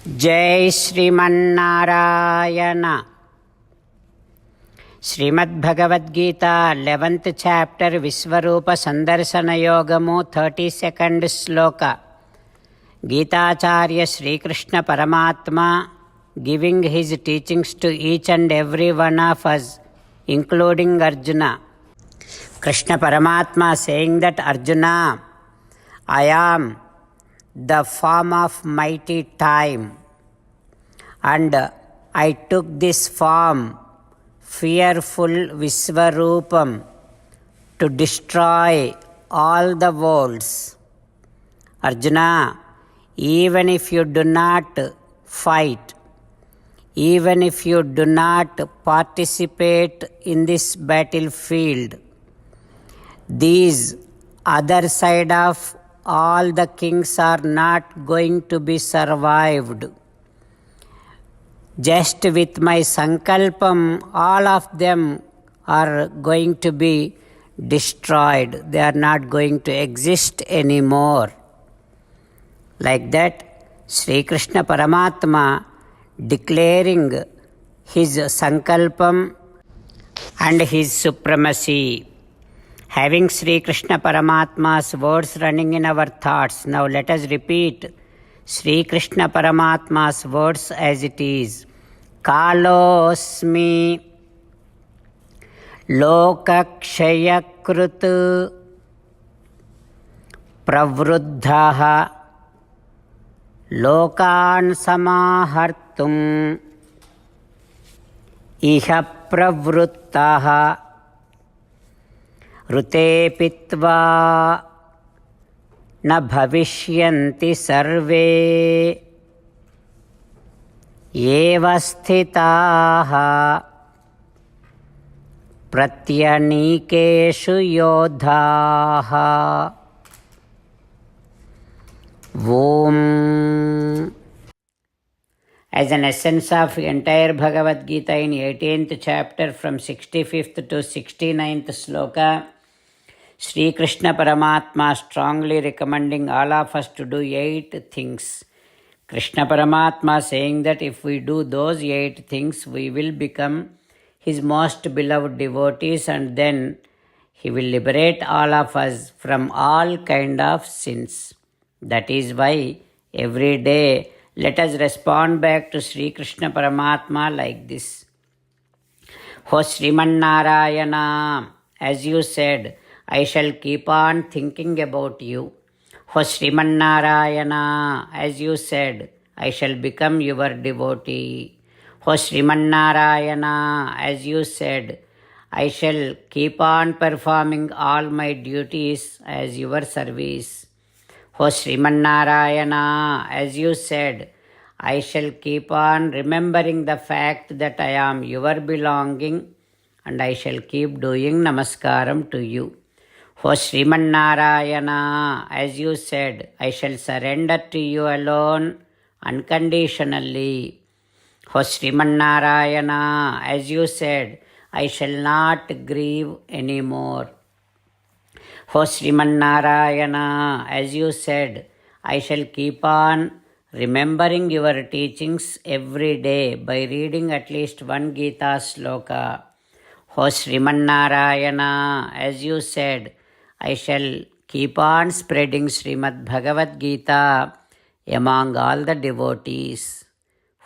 जय Sriman Narayana. Shrimad Bhagavad Gita 11th chapter విశ్వరూప సందర్శన యోగము 32nd శ్లోక. గీతాచార్య శ్రీకృష్ణ పరమాత్మ giving his teachings to each and every one of us, including Arjuna. Krishna Paramatma saying that Arjuna, I am the form of mighty time, and I took this form, fearful Visvarupam, to destroy all the worlds. Arjuna, even if you do not fight, even if you do not participate in this battlefield, these other side of all the kings are not going to be survived. Just with my sankalpam, all of them are going to be destroyed. They are not going to exist anymore. Like that, Sri Krishna Paramatma declaring his sankalpam and his supremacy. Having Sri Krishna Paramatma's words running in our thoughts, now let us repeat Sri Krishna Paramatma's words as it is. Kalosmi lokakshayakrit pravruddhaha lokan samahartum iha pravruttaha ऋते पित्वा न भविष्यन्ति सर्वे एव स्थिताः प्रत्यनीकेषु योधाः. Om. As an essence of entire Bhagavad Gita in 18th chapter from 65th to 69th sloka, Sri Krishna Paramatma strongly recommending all of us to do 8 things. Krishna Paramatma saying that if we do those 8 things, we will become his most beloved devotees, and then he will liberate all of us from all kind of sins. That is why every day let us respond back to Sri Krishna Paramatma like this. O Srimannarayana, as you said, I shall keep on thinking about you. O Srimannarayana, as you said, I shall become your devotee. O Srimannarayana, as you said, I shall keep on performing all my duties as your service. O Srimannarayana, as you said, I shall keep on remembering the fact that I am your belonging, and I shall keep doing namaskaram to you. O Srimannarayana, as you said, I shall surrender to you alone unconditionally. O Srimannarayana, as you said, I shall not grieve anymore. O Srimannarayana, as you said, I shall keep on remembering your teachings every day by reading at least one Gita sloka. O Srimannarayana, as you said, I shall keep on spreading Srimad Bhagavad Gita among all the devotees.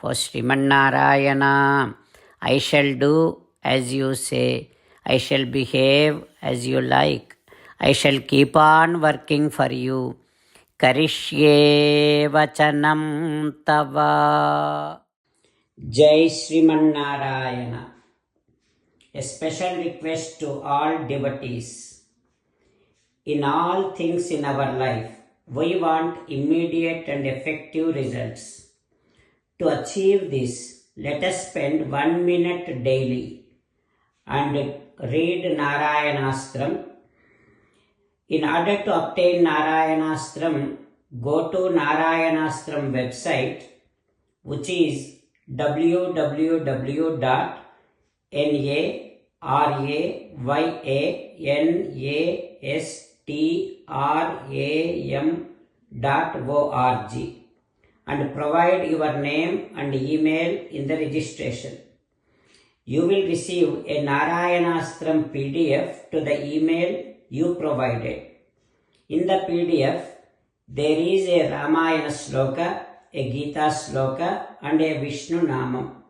O Srimannarayana, I shall do as you say. I shall behave as you like. I shall keep on working for you. Karishye vachanam tava. Jai Srimannarayana. A special request to all devotees. In all things in our life, we want immediate and effective results. To achieve this, let us spend 1 minute daily and read Narayanastram. In order to obtain Narayanastram, go to Narayanastram website, which is www.narayanastram.org. and provide your name and email in the registration. You will receive a Narayanaastram PDF to the email you provided. In the PDF, there is a Ramayana sloka, a Gita sloka, and a Vishnu Namam.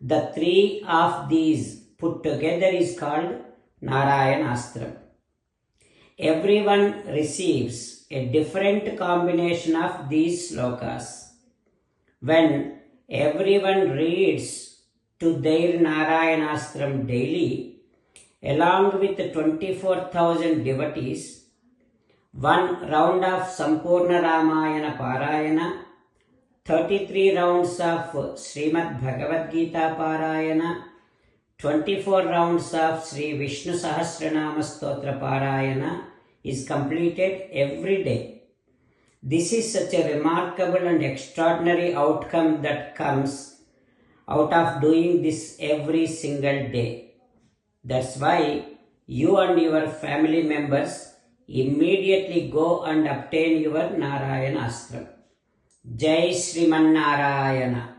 The three of these put together is called Narayanastram. Everyone receives a different combination of these slokas. When everyone reads to their Narayanastram daily, along with 24,000 devotees, one round of Sampurna Ramayana Parayana, 33 rounds of Srimad Bhagavad Gita Parayana, 24 rounds of Sri Vishnu Sahasranama Stotra Parayana is completed every day. This is such a remarkable and extraordinary outcome that comes out of doing this every single day. That's why you and your family members immediately go and obtain your Narayanastram. Jai Sriman Narayana.